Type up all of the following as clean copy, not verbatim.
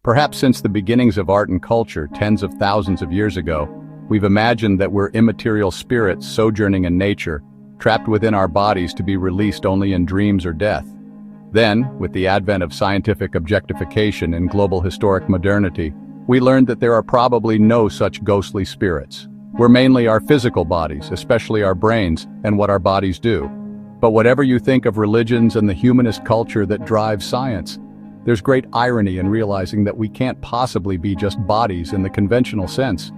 Perhaps since the beginnings of art and culture tens of thousands of years ago, we've imagined that we're immaterial spirits sojourning in nature, trapped within our bodies to be released only in dreams or death. Then, with the advent of scientific objectification and global historic modernity, we learned that there are probably no such ghostly spirits. We're mainly our physical bodies, especially our brains, and what our bodies do. But whatever you think of religions and the humanist culture that drives science, there's great irony in realizing that we can't possibly be just bodies in the conventional sense.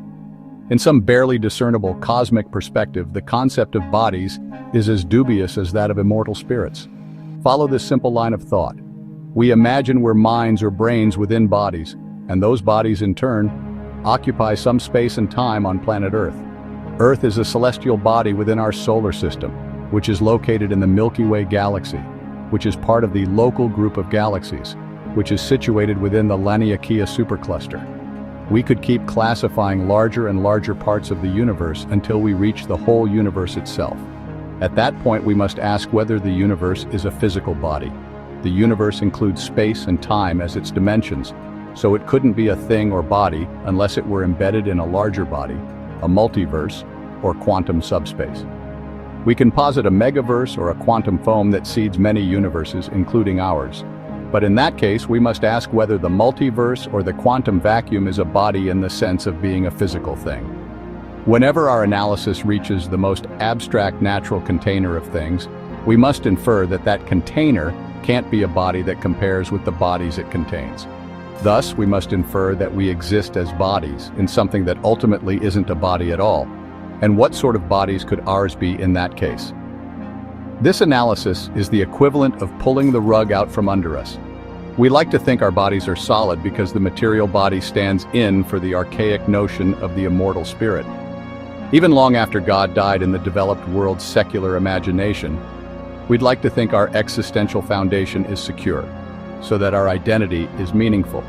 In some barely discernible cosmic perspective, the concept of bodies is as dubious as that of immortal spirits. Follow this simple line of thought. We imagine we're minds or brains within bodies, and those bodies in turn occupy some space and time on planet Earth. Earth is a celestial body within our solar system, which is located in the Milky Way galaxy, which is part of the local group of galaxies, which is situated within the Laniakea supercluster. We could keep classifying larger and larger parts of the universe until we reach the whole universe itself. At that point, we must ask whether the universe is a physical body. The universe includes space and time as its dimensions, so it couldn't be a thing or body unless it were embedded in a larger body, a multiverse, or quantum subspace. We can posit a megaverse or a quantum foam that seeds many universes, including ours. But in that case, we must ask whether the multiverse or the quantum vacuum is a body in the sense of being a physical thing. Whenever our analysis reaches the most abstract natural container of things, we must infer that that container can't be a body that compares with the bodies it contains. Thus, we must infer that we exist as bodies in something that ultimately isn't a body at all. And what sort of bodies could ours be in that case? This analysis is the equivalent of pulling the rug out from under us. We like to think our bodies are solid because the material body stands in for the archaic notion of the immortal spirit. Even long after God died in the developed world's secular imagination, we'd like to think our existential foundation is secure, so that our identity is meaningful.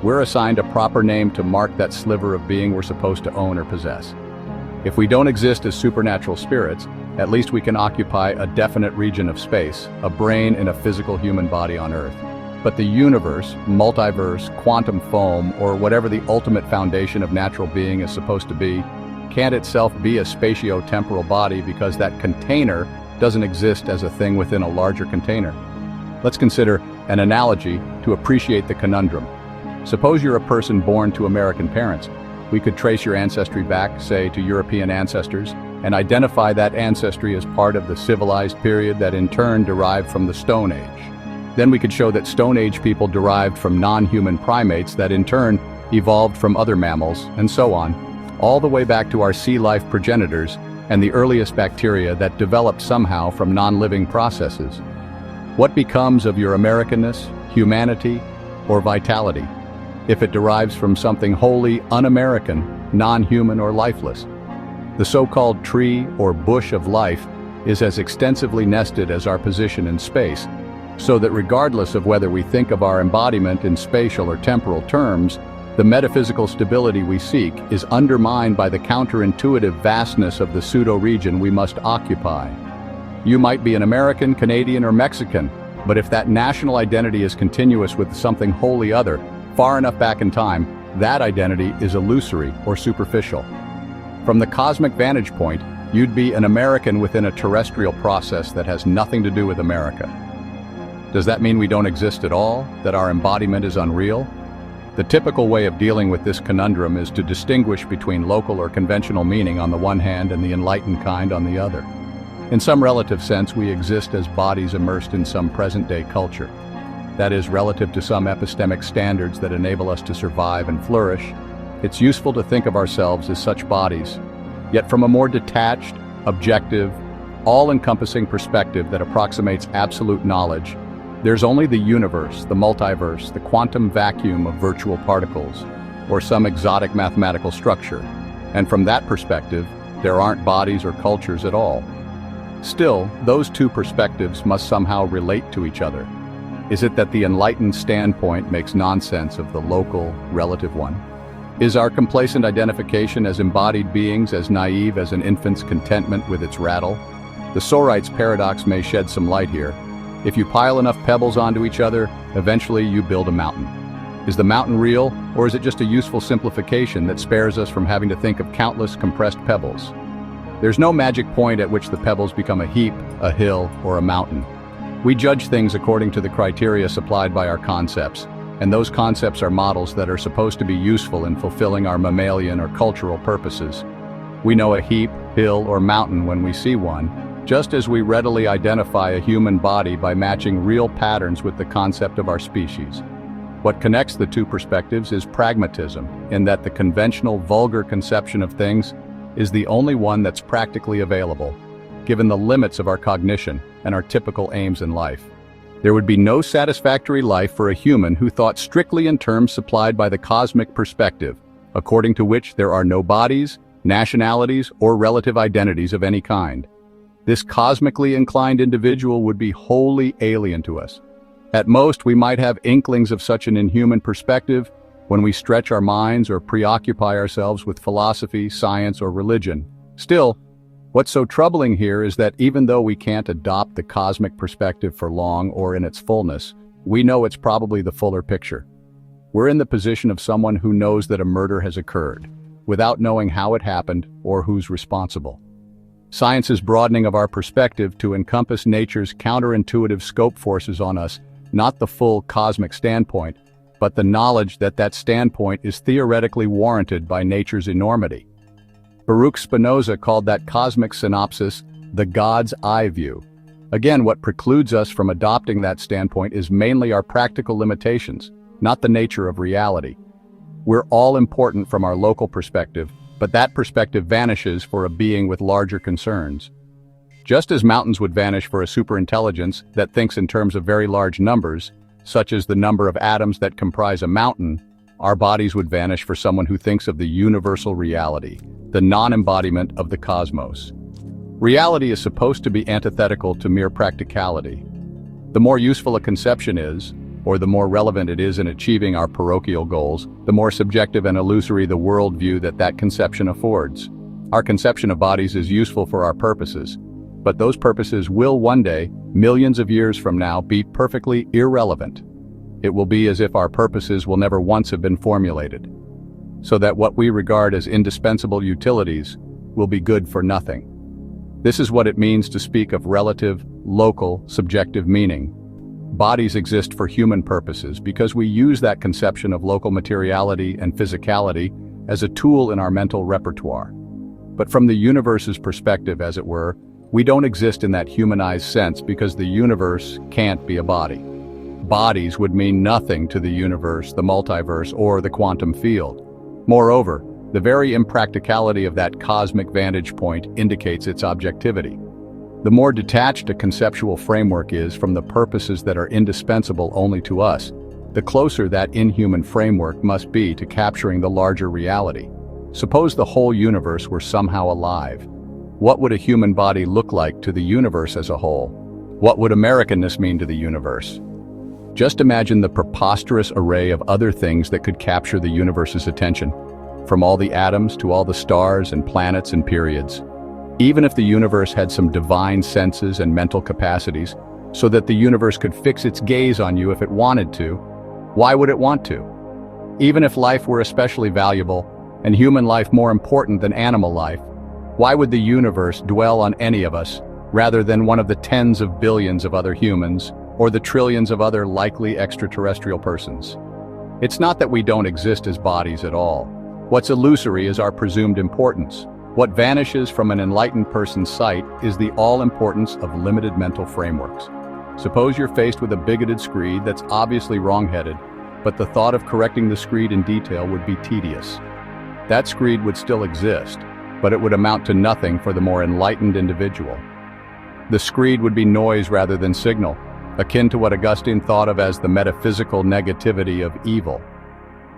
We're assigned a proper name to mark that sliver of being we're supposed to own or possess. If we don't exist as supernatural spirits, at least we can occupy a definite region of space, a brain in a physical human body on Earth. But the universe, multiverse, quantum foam, or whatever the ultimate foundation of natural being is supposed to be, can't itself be a spatio-temporal body because that container doesn't exist as a thing within a larger container. Let's consider an analogy to appreciate the conundrum. Suppose you're a person born to American parents. We could trace your ancestry back, say, to European ancestors, and identify that ancestry as part of the civilized period that in turn derived from the Stone Age. Then we could show that Stone Age people derived from non-human primates that in turn evolved from other mammals, and so on, all the way back to our sea life progenitors and the earliest bacteria that developed somehow from non-living processes. What becomes of your Americanness, humanity, or vitality if it derives from something wholly un-American, non-human, or lifeless? The so-called tree or bush of life is as extensively nested as our position in space, so that regardless of whether we think of our embodiment in spatial or temporal terms, the metaphysical stability we seek is undermined by the counterintuitive vastness of the pseudo-region we must occupy. You might be an American, Canadian, or Mexican, but if that national identity is continuous with something wholly other, far enough back in time, that identity is illusory or superficial. From the cosmic vantage point, you'd be an American within a terrestrial process that has nothing to do with America. Does that mean we don't exist at all, that our embodiment is unreal? The typical way of dealing with this conundrum is to distinguish between local or conventional meaning on the one hand and the enlightened kind on the other. In some relative sense, we exist as bodies immersed in some present-day culture. That is, relative to some epistemic standards that enable us to survive and flourish. It's useful to think of ourselves as such bodies, yet from a more detached, objective, all-encompassing perspective that approximates absolute knowledge. There's only the universe, the multiverse, the quantum vacuum of virtual particles, or some exotic mathematical structure. And from that perspective, there aren't bodies or cultures at all. Still, those two perspectives must somehow relate to each other. Is it that the enlightened standpoint makes nonsense of the local, relative one? Is our complacent identification as embodied beings as naive as an infant's contentment with its rattle? The Sorite's paradox may shed some light here. If you pile enough pebbles onto each other, eventually you build a mountain. Is the mountain real, or is it just a useful simplification that spares us from having to think of countless compressed pebbles? There's no magic point at which the pebbles become a heap, a hill, or a mountain. We judge things according to the criteria supplied by our concepts, and those concepts are models that are supposed to be useful in fulfilling our mammalian or cultural purposes. We know a heap, hill, or mountain when we see one, just as we readily identify a human body by matching real patterns with the concept of our species. What connects the two perspectives is pragmatism, in that the conventional, vulgar conception of things is the only one that's practically available, given the limits of our cognition and our typical aims in life. There would be no satisfactory life for a human who thought strictly in terms supplied by the cosmic perspective, according to which there are no bodies, nationalities, or relative identities of any kind. This cosmically inclined individual would be wholly alien to us. At most, we might have inklings of such an inhuman perspective when we stretch our minds or preoccupy ourselves with philosophy, science, or religion. Still, what's so troubling here is that even though we can't adopt the cosmic perspective for long or in its fullness, we know it's probably the fuller picture. We're in the position of someone who knows that a murder has occurred, without knowing how it happened or who's responsible. Science is broadening of our perspective to encompass nature's counterintuitive scope forces on us, not the full cosmic standpoint, but the knowledge that that standpoint is theoretically warranted by nature's enormity. Baruch Spinoza called that cosmic synopsis the God's eye view. Again, what precludes us from adopting that standpoint is mainly our practical limitations, not the nature of reality. We're all important from our local perspective, but that perspective vanishes for a being with larger concerns. Just as mountains would vanish for a superintelligence that thinks in terms of very large numbers, such as the number of atoms that comprise a mountain, our bodies would vanish for someone who thinks of the universal reality, the non-embodiment of the cosmos. Reality is supposed to be antithetical to mere practicality. The more useful a conception is, or the more relevant it is in achieving our parochial goals, the more subjective and illusory the worldview that conception affords. Our conception of bodies is useful for our purposes, but those purposes will one day, millions of years from now, be perfectly irrelevant. It will be as if our purposes will never once have been formulated, so that what we regard as indispensable utilities will be good for nothing. This is what it means to speak of relative, local, subjective meaning. Bodies exist for human purposes because we use that conception of local materiality and physicality as a tool in our mental repertoire. But from the universe's perspective, as it were, we don't exist in that humanized sense because the universe can't be a body. Bodies would mean nothing to the universe, the multiverse, or the quantum field. Moreover, the very impracticality of that cosmic vantage point indicates its objectivity. The more detached a conceptual framework is from the purposes that are indispensable only to us, the closer that inhuman framework must be to capturing the larger reality. Suppose the whole universe were somehow alive. What would a human body look like to the universe as a whole? What would Americanness mean to the universe? Just imagine the preposterous array of other things that could capture the universe's attention, from all the atoms to all the stars and planets and periods. Even if the universe had some divine senses and mental capacities, so that the universe could fix its gaze on you if it wanted to, why would it want to? Even if life were especially valuable, and human life more important than animal life, why would the universe dwell on any of us, rather than one of the tens of billions of other humans, or the trillions of other likely extraterrestrial persons? It's not that we don't exist as bodies at all. What's illusory is our presumed importance. What vanishes from an enlightened person's sight is the all-importance of limited mental frameworks. Suppose you're faced with a bigoted screed that's obviously wrong-headed, but the thought of correcting the screed in detail would be tedious. That screed would still exist, but it would amount to nothing for the more enlightened individual. The screed would be noise rather than signal, akin to what Augustine thought of as the metaphysical negativity of evil.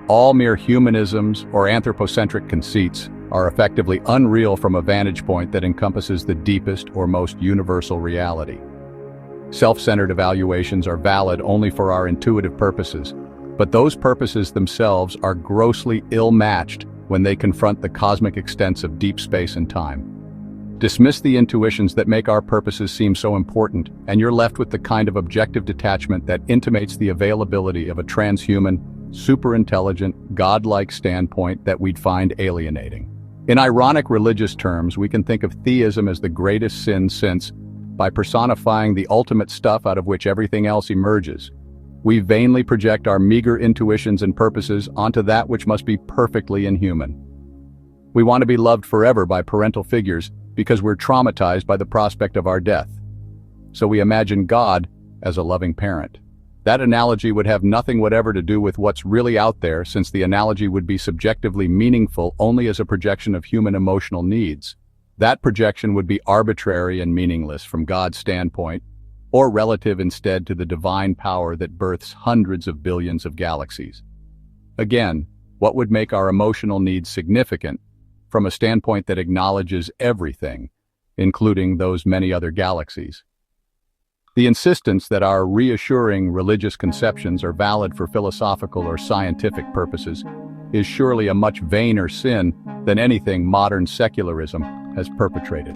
All mere humanisms or anthropocentric conceits are effectively unreal from a vantage point that encompasses the deepest or most universal reality. Self-centered evaluations are valid only for our intuitive purposes, but those purposes themselves are grossly ill-matched when they confront the cosmic extents of deep space and time. Dismiss the intuitions that make our purposes seem so important, and you're left with the kind of objective detachment that intimates the availability of a transhuman, superintelligent, godlike standpoint that we'd find alienating. In ironic religious terms, we can think of theism as the greatest sin since, by personifying the ultimate stuff out of which everything else emerges, we vainly project our meager intuitions and purposes onto that which must be perfectly inhuman. We want to be loved forever by parental figures because we're traumatized by the prospect of our death. So we imagine God as a loving parent. That analogy would have nothing whatever to do with what's really out there, since the analogy would be subjectively meaningful only as a projection of human emotional needs. That projection would be arbitrary and meaningless from God's standpoint, or relative instead to the divine power that births hundreds of billions of galaxies. Again, what would make our emotional needs significant from a standpoint that acknowledges everything, including those many other galaxies? The insistence that our reassuring religious conceptions are valid for philosophical or scientific purposes is surely a much vainer sin than anything modern secularism has perpetrated.